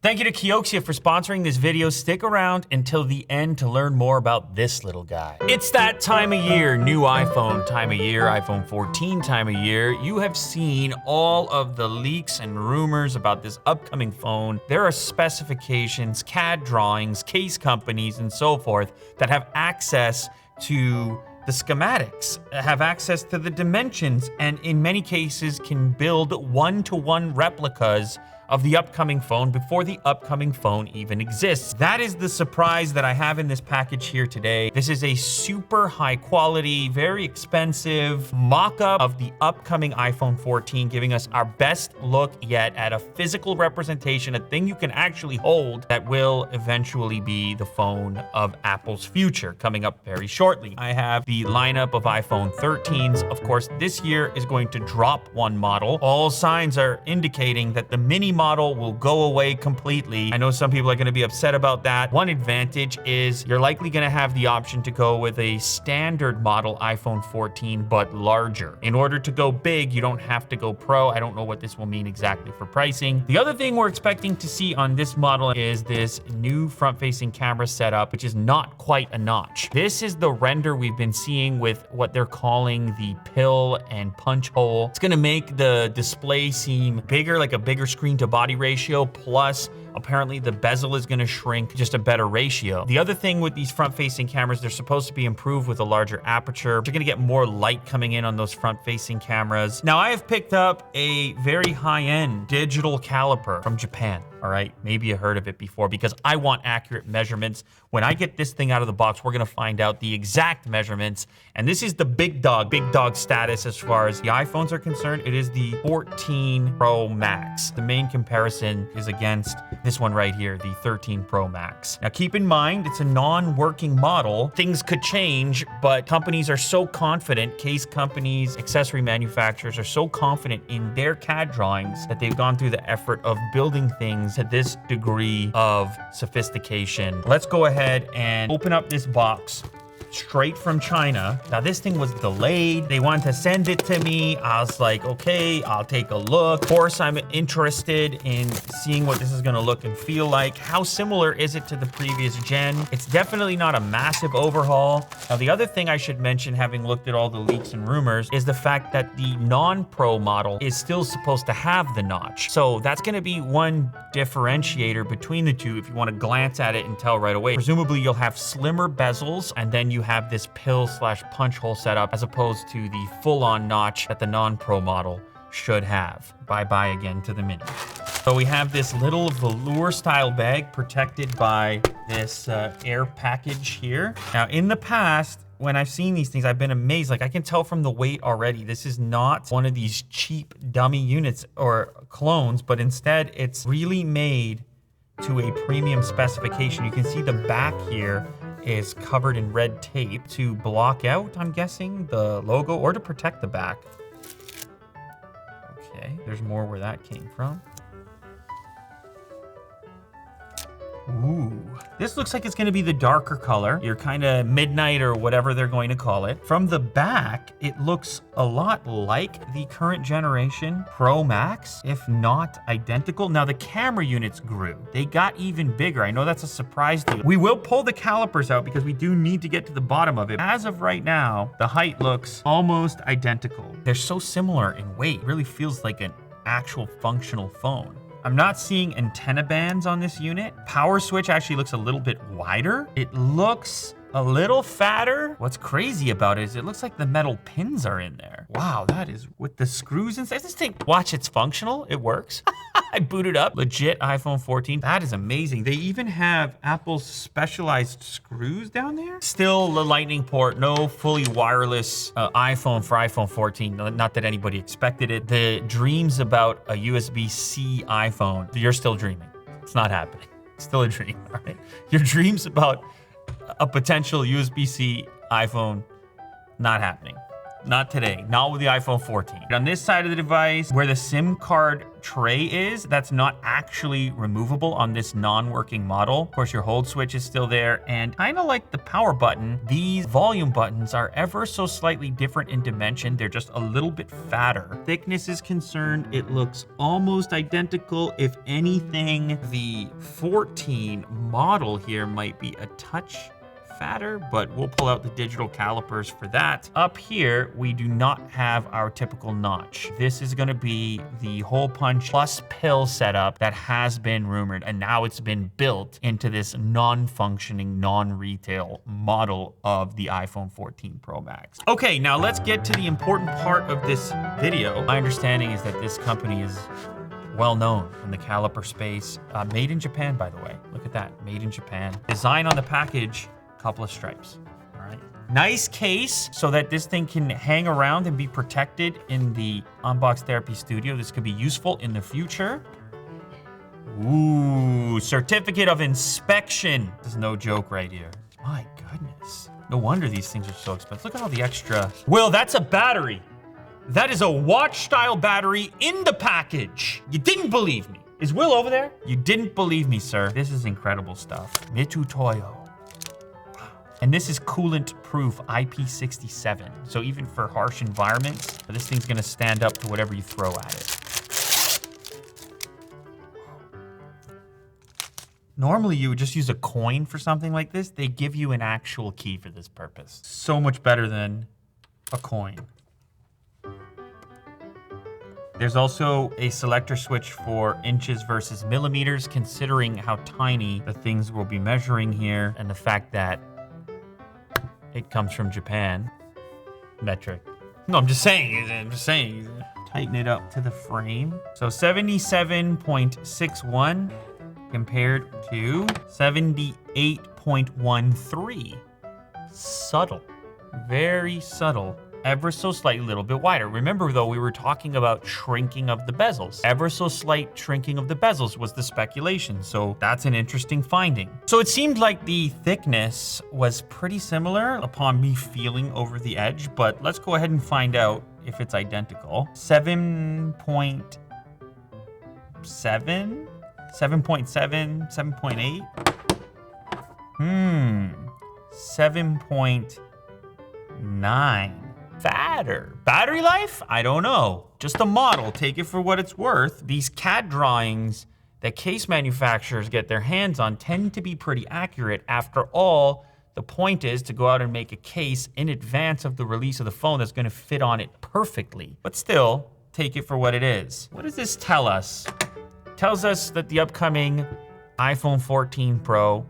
Thank you to Kioxia for sponsoring this video. Stick around until the end to learn more about this little guy. It's that time of year, new iPhone time of year, iPhone 14 time of year. You have seen all of the leaks and rumors about this upcoming phone. There are specifications, CAD drawings, case companies, and so forth that have access to the schematics, have access to the dimensions, and in many cases can build one-to-one replicas of the upcoming phone before the upcoming phone even exists. That is the surprise that I have in this package here today. This is a super high quality, very expensive mock-up of the upcoming iPhone 14, giving us our best look yet at a physical representation, a thing you can actually hold that will eventually be the phone of Apple's future, coming up very shortly. I have the lineup of iPhone 13s. Of course, this year is going to drop one model. All signs are indicating that the mini model will go away completely. I know some people are going to be upset about that. One advantage is you're likely going to have the option to go with a standard model iPhone 14, but larger. In order to go big, you don't have to go Pro. I don't know what this will mean exactly for pricing. The other thing we're expecting to see on this model is this new front-facing camera setup, which is not quite a notch. This is the render we've been seeing with what they're calling the pill and punch hole. It's going to make the display seem bigger, like a bigger screen to body ratio, plus apparently the bezel is going to shrink, just a better ratio. The other thing with these front-facing cameras, they're supposed to be improved with a larger aperture. You're going to get more light coming in on those front-facing cameras. Now, I have picked up a very high-end digital caliper from Japan. All right, maybe you heard of it before, because I want accurate measurements. When I get this thing out of the box, we're gonna find out the exact measurements. And this is the big dog status as far as the iPhones are concerned. It is the 14 Pro Max. The main comparison is against this one right here, the 13 Pro Max. Now keep in mind, it's a non-working model. Things could change, but companies are so confident, case companies, accessory manufacturers are so confident in their CAD drawings that they've gone through the effort of building things to this degree of sophistication. Let's go ahead and open up this box straight from China. Now this thing was delayed. They wanted to send it to me. I was like, okay, I'll take a look. Of course, I'm interested in seeing what this is gonna look and feel like. How similar is it to the previous gen? It's definitely not a massive overhaul. Now the other thing I should mention, having looked at all the leaks and rumors, is the fact that the non-Pro model is still supposed to have the notch. So that's gonna be one differentiator between the two if you wanna glance at it and tell right away. Presumably you'll have slimmer bezels, and then you have this pill/punch hole setup as opposed to the full-on notch that the non-Pro model should have. Bye-bye again to the mini. So we have this little velour style bag protected by this air package here. Now in the past, when I've seen these things, I've been amazed. Like I can tell from the weight already, this is not one of these cheap dummy units or clones, but instead it's really made to a premium specification. You can see the back here is covered in red tape to block out, I'm guessing, the logo or to protect the back. Okay, there's more where that came from. Ooh, this looks like it's gonna be the darker color, your kind of midnight or whatever they're going to call it. From the back, it looks a lot like the current generation Pro Max, if not identical. Now the camera units grew. They got even bigger. I know that's a surprise to you. We will pull the calipers out because we do need to get to the bottom of it. As of right now, the height looks almost identical. They're so similar in weight. It really feels like an actual functional phone. I'm not seeing antenna bands on this unit. Power switch actually looks a little bit wider. It looks a little fatter. What's crazy about it is it looks like the metal pins are in there. Wow, that is with the screws inside. This thing, watch, it's functional, it works. I booted up, legit iPhone 14. That is amazing. They even have Apple's specialized screws down there. Still the lightning port, no fully wireless iPhone for iPhone 14. Not that anybody expected it. The dreams about a USB-C iPhone, you're still dreaming. It's not happening. It's still a dream, all right? Your dreams about a potential USB-C iPhone, not happening. Not today, not with the iPhone 14. On this side of the device, where the SIM card tray is, that's not actually removable on this non-working model. Of course, your hold switch is still there, and kind of like the power button, these volume buttons are ever so slightly different in dimension. They're just a little bit fatter. Thickness is concerned, it looks almost identical. If anything, the 14 model here might be a touch fatter, but we'll pull out the digital calipers for that. Up here, we do not have our typical notch. This is gonna be the hole punch plus pill setup that has been rumored, and now it's been built into this non-functioning, non-retail model of the iPhone 14 Pro Max. Okay, now let's get to the important part of this video. My understanding is that this company is well known in the caliper space. Made in Japan, by the way. Look at that, made in Japan. Design on the package, couple of stripes, all right? Nice case so that this thing can hang around and be protected in the Unbox Therapy Studio. This could be useful in the future. Ooh, certificate of inspection. This is no joke right here. My goodness. No wonder these things are so expensive. Look at all the extra. Will, that's a battery. That is a watch-style battery in the package. You didn't believe me. Is Will over there? You didn't believe me, sir. This is incredible stuff. Mitu Toyo. And this is coolant-proof IP67. So even for harsh environments, this thing's gonna stand up to whatever you throw at it. Normally, you would just use a coin for something like this. They give you an actual key for this purpose. So much better than a coin. There's also a selector switch for inches versus millimeters, considering how tiny the things we'll be measuring here and the fact that it comes from Japan. Metric. No, I'm just saying. Tighten it up to the frame. So 77.61 compared to 78.13. Subtle. Very subtle. Ever so slightly, little bit wider. Remember though, we were talking about shrinking of the bezels. Ever so slight shrinking of the bezels was the speculation, so that's an interesting finding. So it seemed like the thickness was pretty similar upon me feeling over the edge, but let's go ahead and find out if it's identical. 7.7, 7.7, 7.8? 7.9. Fatter. Battery life? I don't know. Just a model, take it for what it's worth. These CAD drawings that case manufacturers get their hands on tend to be pretty accurate. After all, the point is to go out and make a case in advance of the release of the phone that's gonna fit on it perfectly. But still, take it for what it is. What does this tell us? It tells us that the upcoming iPhone 14 Pro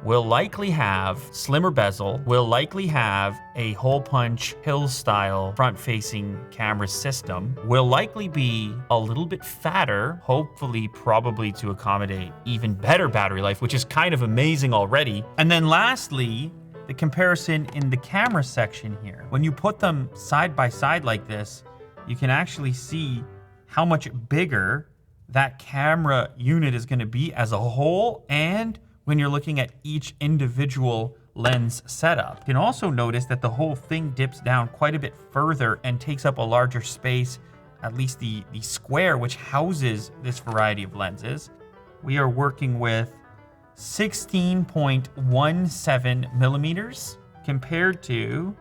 will likely have slimmer bezel, will likely have a hole punch pill style front-facing camera system, will likely be a little bit fatter, hopefully probably to accommodate even better battery life, which is kind of amazing already. And then lastly, the comparison in the camera section here. When you put them side by side like this, you can actually see how much bigger that camera unit is gonna be as a whole, and when you're looking at each individual lens setup. You can also notice that the whole thing dips down quite a bit further and takes up a larger space, at least the square which houses this variety of lenses. We are working with 16.17 millimeters compared to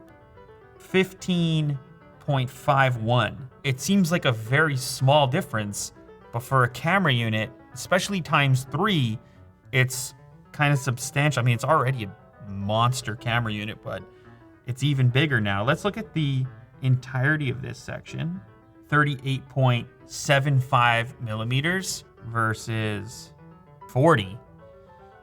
15.51. It seems like a very small difference, but for a camera unit, especially ×3, it's kind of substantial. I mean, it's already a monster camera unit, but it's even bigger now. Let's look at the entirety of this section. 38.75 millimeters versus 40.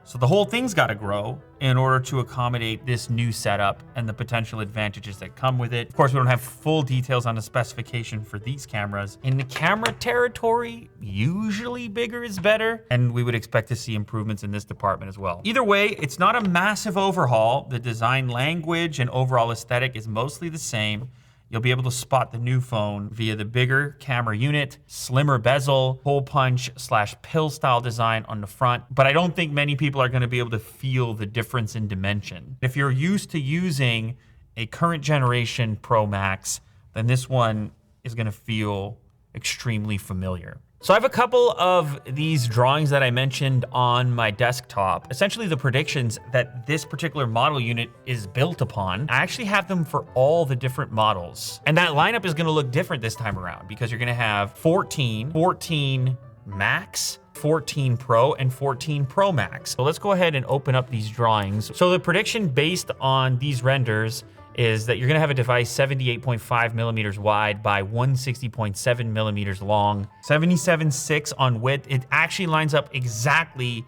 So the whole thing's got to grow in order to accommodate this new setup and the potential advantages that come with it. Of course, we don't have full details on the specification for these cameras. In the camera territory, usually bigger is better, and we would expect to see improvements in this department as well. Either way, it's not a massive overhaul. The design language and overall aesthetic is mostly the same. You'll be able to spot the new phone via the bigger camera unit, slimmer bezel, hole punch / pill style design on the front. But I don't think many people are gonna be able to feel the difference in dimension. If you're used to using a current generation Pro Max then this one is gonna feel extremely familiar. So I have a couple of these drawings that I mentioned on my desktop. Essentially the predictions that this particular model unit is built upon. I actually have them for all the different models. And that lineup is gonna look different this time around because you're gonna have 14, 14 Max, 14 Pro, and 14 Pro Max. So let's go ahead and open up these drawings. So the prediction based on these renders is that you're gonna have a device 78.5 millimeters wide by 160.7 millimeters long, 77.6 on width. It actually lines up exactly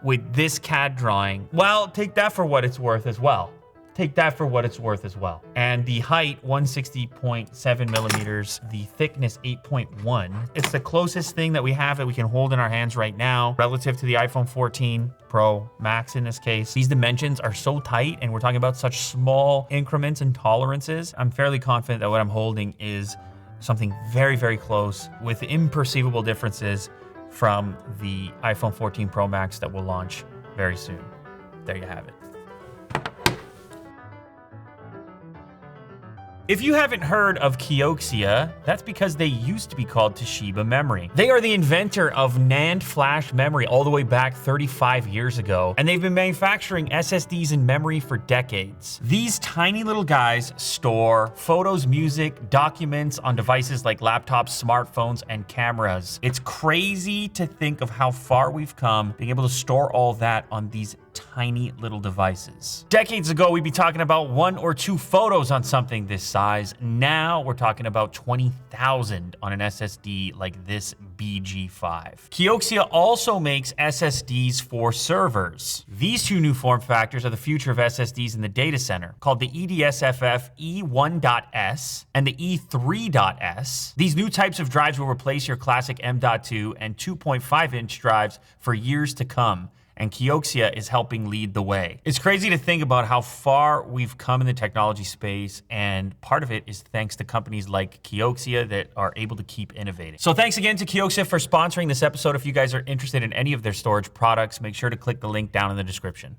with this CAD drawing. Well, take that for what it's worth as well. Take that for what it's worth as well. And the height, 160.7 millimeters, the thickness, 8.1. It's the closest thing that we have that we can hold in our hands right now relative to the iPhone 14 Pro Max in this case. These dimensions are so tight and we're talking about such small increments and tolerances. I'm fairly confident that what I'm holding is something very, very close with imperceivable differences from the iPhone 14 Pro Max that will launch very soon. There you have it. If you haven't heard of Kioxia, that's because they used to be called Toshiba Memory. They are the inventor of NAND flash memory all the way back 35 years ago, and they've been manufacturing SSDs and memory for decades. These tiny little guys store photos, music, documents on devices like laptops, smartphones, and cameras. It's crazy to think of how far we've come being able to store all that on these tiny little devices. Decades ago, we'd be talking about 1 or 2 photos on something this size. Now we're talking about 20,000 on an SSD like this BG5. Kioxia also makes SSDs for servers. These 2 new form factors are the future of SSDs in the data center, called the EDSFF E1.S and the E3.S. These new types of drives will replace your classic M.2 and 2.5-inch drives for years to come, and Kioxia is helping lead the way. It's crazy to think about how far we've come in the technology space, and part of it is thanks to companies like Kioxia that are able to keep innovating. So thanks again to Kioxia for sponsoring this episode. If you guys are interested in any of their storage products, make sure to click the link down in the description.